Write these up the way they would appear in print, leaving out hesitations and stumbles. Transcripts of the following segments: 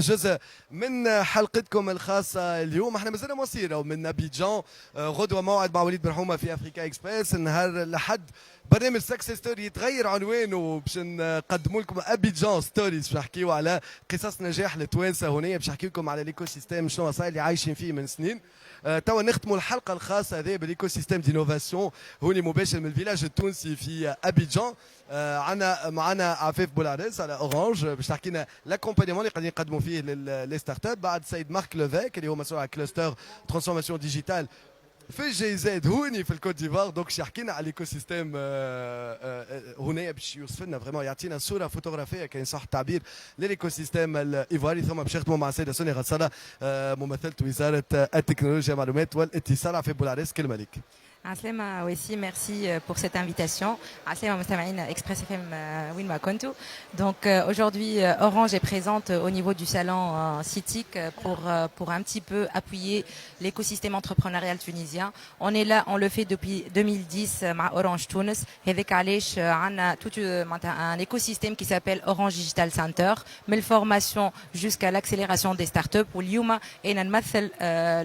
جزء من حلقتكم الخاصة اليوم احنا مازلنا مسيرة من أبيجان غدوة موعد مع وليد برحومة في أفريكا إكسبريس نهار لحد برنامج سكسس ستوري يتغير عنوانه باش نقدموا لكم أبيجان ستوريز باش نحكيو على قصص نجاح التوانسة هنا باش نحكيو لكم على الايكو سيستيم شنو صاير اللي عايشين فيه من سنين. توا نختموا الحلقة الخاصة هذه بالايكو سيستيم دينوفاسيون هوني مباشر من الفيلاج التونسي في أبيجان. معنا عفاف بولعريس على اورانج باش تحكي لنا لاكومبانيمون اللي قاعدين نقدموا فيه لي ستارت اب. بعد سيد مارك لوفيك اللي هو مسؤول على كلاستر ترانسفورماسيون ديجيتال في الجي زاد هوني في الكوت ديفوار. دونك يحكي لنا على الايكو سيستيم هنا باش يوصف لنا فريمون يعطينا صوره فوتوغرافيه كاين صح التعبير للايكو سيستيم الايفواري. ثم باش نختموا مع سيده سوني غساله ممثله وزاره التكنولوجيا والمعلومات والاتصال. عفاف بولعريس كلمه لك. Aslema aussi, merci pour cette invitation. Aslema Moustamaïn, Express FM Winma Kontu. Donc aujourd'hui, Orange est présente au niveau du salon CITIC pour un petit peu appuyer l'écosystème entrepreneurial tunisien. On est là, on le fait depuis 2010 à Orange Tunis. Avec Alech, on a tout un écosystème qui s'appelle Orange Digital Center, mais formation jusqu'à l'accélération des startups. واليوم أنا نمثل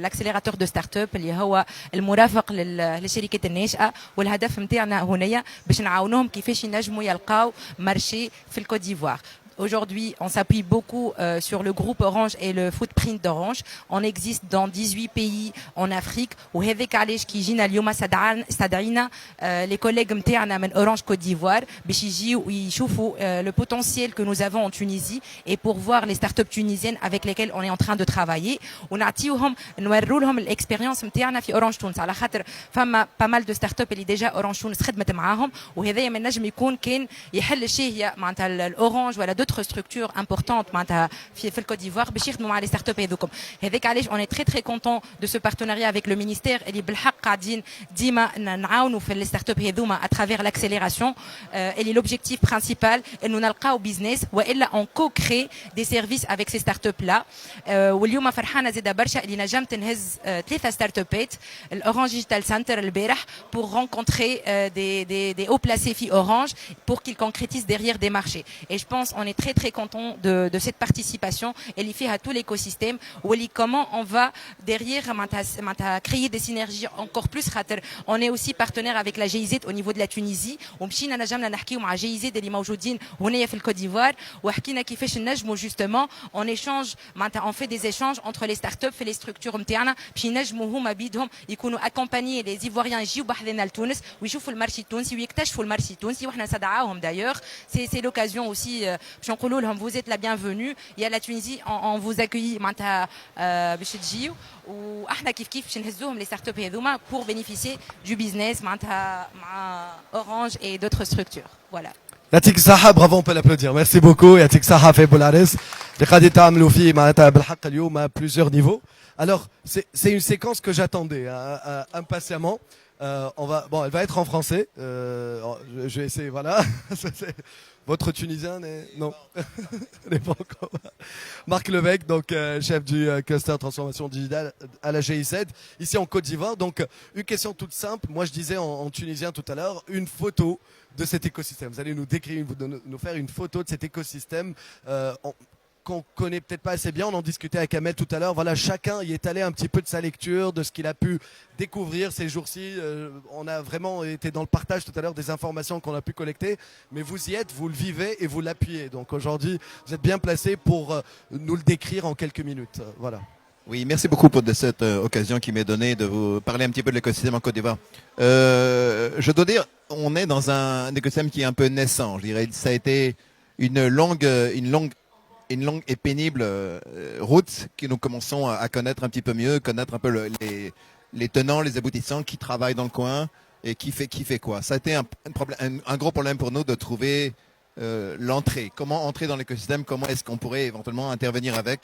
l'accélérateur de startups اللي هو المرافق للشركات الناشئه، والهدف نتاعنا هنايا باش نعاونوهم كيفاش ينجموا يلقاو مارشي في الكوت ديفوار. Aujourd'hui, on s'appuie beaucoup sur le groupe Orange et le footprint d'Orange. On existe dans 18 pays en Afrique. وهذاك علاش كي جينا اليوم استدعينا les collègues نتاعنا من Orange Côte d'Ivoire باش يجيو ويشوفوا le potentiel que nous avons en Tunisie et pour voir les startups tunisiennes avec lesquelles on est en train de travailler. ونعطيوهم نوروا لهم الاكسبيرينس نتاعنا في Orange تونس على خاطر فما pas mal de startups اللي ديجا Orange تونس خدمت معاهم، وهذايا ما نجم يكون كان يحل الشهيه معناتها الأورانج ولا d'autres structures importantes في الكوت ديفوار باش يخدموا مع لي ستارت اب هذوكم. هذاك علاش on est très très content de ce partenariat avec le ministère اللي بالحق قاعدين ديما نعاونوا في لي ستارت اب هذوما à travers l'accélération. اللي l'objectif principal انه نلقاو بيزنس والا on co-crée des services avec ces startups là. واليوم فرحانه زاده برشا اللي نجمت نهز 3 ستارت ابات الاورانج ديجيتال سنتر البارح pour rencontrer des hauts placés في Orange pour qu'ils concrétisent derrière des marchés. Et je pense on est très très content de cette participation. Elle y fait à tout l'écosystème ou comment on va derrière créer des synergies encore plus. On est aussi partenaire avec la GIZ au niveau de la Tunisie. ومشينا نجمنا نحكيو مع GIZ اللي موجودين هنا في الكوت ديفوار وحكينا كيفاش نجموا justement on échange on fait des échanges entre les startups et les structures نتاعنا باش ينجموا هما بيدهم يكونوا accompagnés les Ivoiriens يجيو بحذنا لتونس ويشوفوا المارشي التونسي ويكتشفوا المارشي التونسي وحنا نستدعاوهم d'ailleurs. C'est l'occasion aussi vous êtes la bienvenue. Il y a la Tunisie, on vous accueille باش تجيو واحنا كيف باش نهزوهم les startups هذوما pour bénéficier du business مع Orange et d'autres structures. Voilà. يعطيك الصحة، برافو، on peut l'applaudir. Merci beaucoup. يعطيك الصحة في بولعريس اللي قاعدين تعملوا فيه معناتها بالحق اليوم à plusieurs niveaux. Alors c'est une séquence que j'attendais impatiemment. Elle va être en français. Je vais essayer, voilà. Votre Tunisien non, n'est pas encore. Marc Levesque, donc chef du cluster transformation digitale à la GIZ, ici en Côte d'Ivoire. Donc une question toute simple. Moi je disais en tunisien tout à l'heure, une photo de cet écosystème. Vous allez nous décrire, nous faire une photo de cet écosystème. Qu'on connaît peut-être pas assez bien, on en discutait avec Ahmed tout à l'heure. Voilà, chacun y est allé un petit peu de sa lecture, de ce qu'il a pu découvrir ces jours-ci. On a vraiment été dans le partage tout à l'heure des informations qu'on a pu collecter, mais vous y êtes, vous le vivez et vous l'appuyez. Donc aujourd'hui, vous êtes bien placé pour nous le décrire en quelques minutes. Voilà. Oui, merci beaucoup pour cette occasion qui m'est donnée de vous parler un petit peu de l'écosystème en Côte d'Ivoire. Je dois dire, on est dans un écosystème qui est un peu naissant. Je dirais, ça a été une longue et pénible route que nous commençons à connaître un petit peu mieux, connaître un peu les tenants, les aboutissants qui travaillent dans le coin et qui fait quoi. Ça a été un gros problème pour nous de trouver l'entrée. Comment entrer dans l'écosystème, comment est-ce qu'on pourrait éventuellement intervenir avec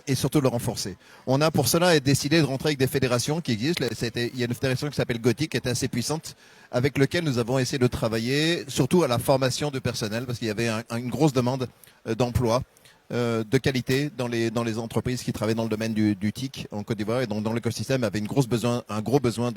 et surtout le renforcer. On a pour cela décidé de rentrer avec des fédérations qui existent. Il y a une fédération qui s'appelle Gothic qui est assez puissante avec laquelle nous avons essayé de travailler surtout à la formation de personnel parce qu'il y avait une grosse demande d'emploi. De qualité dans les entreprises qui travaillent dans le domaine du TIC en Côte d'Ivoire et donc dans l'écosystème avait un gros besoin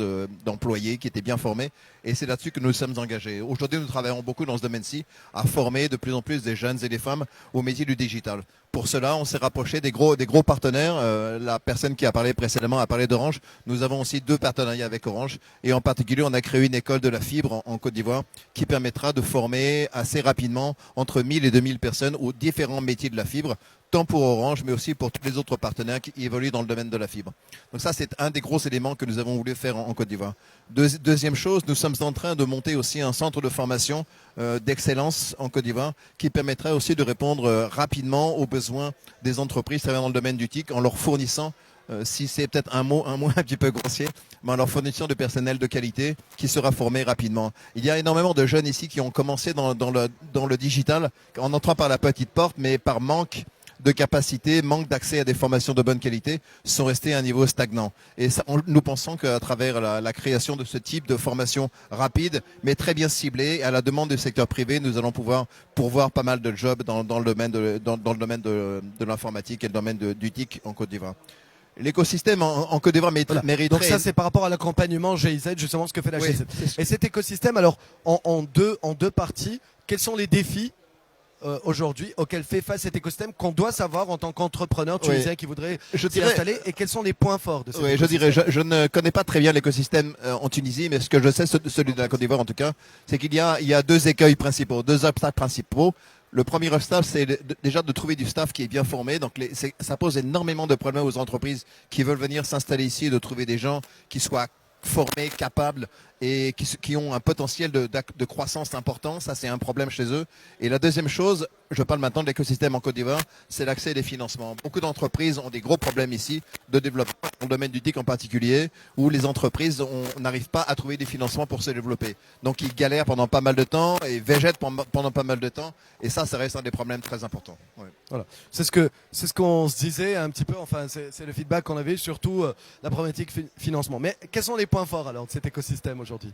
d'employés qui étaient bien formés et c'est là-dessus que nous sommes engagés. Aujourd'hui nous travaillons beaucoup dans ce domaine-ci à former de plus en plus des jeunes et des femmes au métier du digital pour cela, on s'est rapproché des gros partenaires. La personne qui a parlé précédemment a parlé d'Orange. Nous avons aussi 2 partenariats avec Orange. Et en particulier, on a créé une école de la fibre en Côte d'Ivoire qui permettra de former assez rapidement entre 1000 et 2000 personnes aux différents métiers de la fibre, tant pour Orange, mais aussi pour tous les autres partenaires qui évoluent dans le domaine de la fibre. Donc ça, c'est un des gros éléments que nous avons voulu faire en Côte d'Ivoire. Deuxième chose, nous sommes en train de monter aussi un centre de formation d'excellence en Côte d'Ivoire qui permettrait aussi de répondre rapidement aux besoins des entreprises travaillant dans le domaine du TIC en leur fournissant, si c'est peut-être un mot un petit peu grossier, mais en leur fournissant de personnel de qualité qui sera formé rapidement. Il y a énormément de jeunes ici qui ont commencé dans le digital en entrant par la petite porte, mais par manque de capacité, manque d'accès à des formations de bonne qualité, sont restés à un niveau stagnant. Et ça, nous pensons qu'à travers la création de ce type de formation rapide, mais très bien ciblée, à la demande du secteur privé, nous allons pouvoir pourvoir pas mal de jobs dans le domaine de l'informatique et le domaine du TIC en Côte d'Ivoire. L'écosystème en Côte d'Ivoire mériterait... Donc ça, c'est par rapport à l'accompagnement GIZ, justement ce que fait la GIZ. Et cet écosystème, alors, en deux parties, quels sont les défis aujourd'hui auquel fait face cet écosystème qu'on doit savoir en tant qu'entrepreneur tunisien qui voudrait s'y installer, et quels sont les points forts de cet écosystème? Je ne connais pas très bien l'écosystème en Tunisie, mais ce que je sais, celui de la Côte d'Ivoire en tout cas, c'est qu'il y a 2 écueils principaux, 2 obstacles principaux. Le premier obstacle, c'est déjà de trouver du staff qui est bien formé. Donc ça pose énormément de problèmes aux entreprises qui veulent venir s'installer ici et de trouver des gens qui soient formés, capables et qui ont un potentiel de croissance important. Ça, c'est un problème chez eux. Et la deuxième chose, je parle maintenant de l'écosystème en Côte d'Ivoire, c'est l'accès des financements. Beaucoup d'entreprises ont des gros problèmes ici de développement, dans le domaine du TIC en particulier, où les entreprises n'arrivent pas à trouver des financements pour se développer. Donc, ils galèrent pendant pas mal de temps et végètent pendant pas mal de temps. Et ça reste un des problèmes très importants. Ouais. Voilà. C'est ce qu'on se disait un petit peu, enfin, c'est le feedback qu'on avait, surtout la problématique financement. Mais quels sont les points forts alors de cet écosystème aujourd'hui?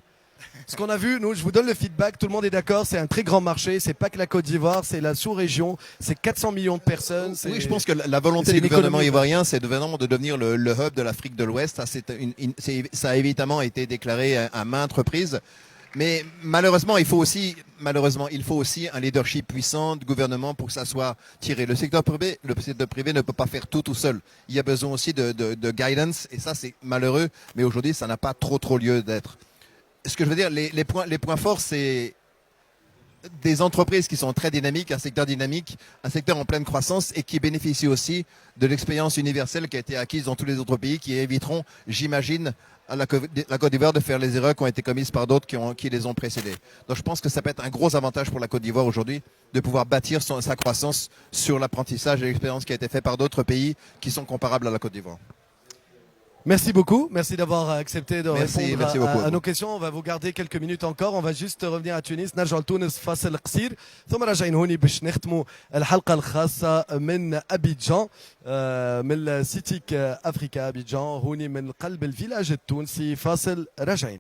Ce qu'on a vu, nous, je vous donne le feedback, tout le monde est d'accord, c'est un très grand marché, c'est pas que la Côte d'Ivoire, c'est la sous-région, c'est 400 millions de personnes. Oui, je pense que la volonté du gouvernement ivoirien, c'est vraiment de devenir le hub de l'Afrique de l'Ouest. Ça a évidemment été déclaré à maintes reprises. Mais malheureusement, il faut aussi un leadership puissant du gouvernement pour que ça soit tiré. Le secteur privé ne peut pas faire tout seul. Il y a besoin aussi de guidance, et ça, c'est malheureux. Mais aujourd'hui, ça n'a pas trop lieu d'être. Ce que je veux dire, les points forts, c'est des entreprises qui sont très dynamiques, un secteur dynamique, un secteur en pleine croissance et qui bénéficie aussi de l'expérience universelle qui a été acquise dans tous les autres pays, qui éviteront, j'imagine, à la Côte d'Ivoire de faire les erreurs qui ont été commises par d'autres qui les ont précédés. Donc je pense que ça peut être un gros avantage pour la Côte d'Ivoire aujourd'hui de pouvoir bâtir sa croissance sur l'apprentissage et l'expérience qui a été faite par d'autres pays qui sont comparables à la Côte d'Ivoire. Merci beaucoup, merci d'avoir accepté de répondre à nos questions. On va vous garder quelques minutes encore, on va juste revenir à Tunis. نرجع لتونس فاصل قصير ثم راجعين هوني باش نختموا الحلقة الخاصة من أبيجان من سيتيك أفريكا. أبيجان هوني من قلب الفيلاج التونسي. فاصل راجعين.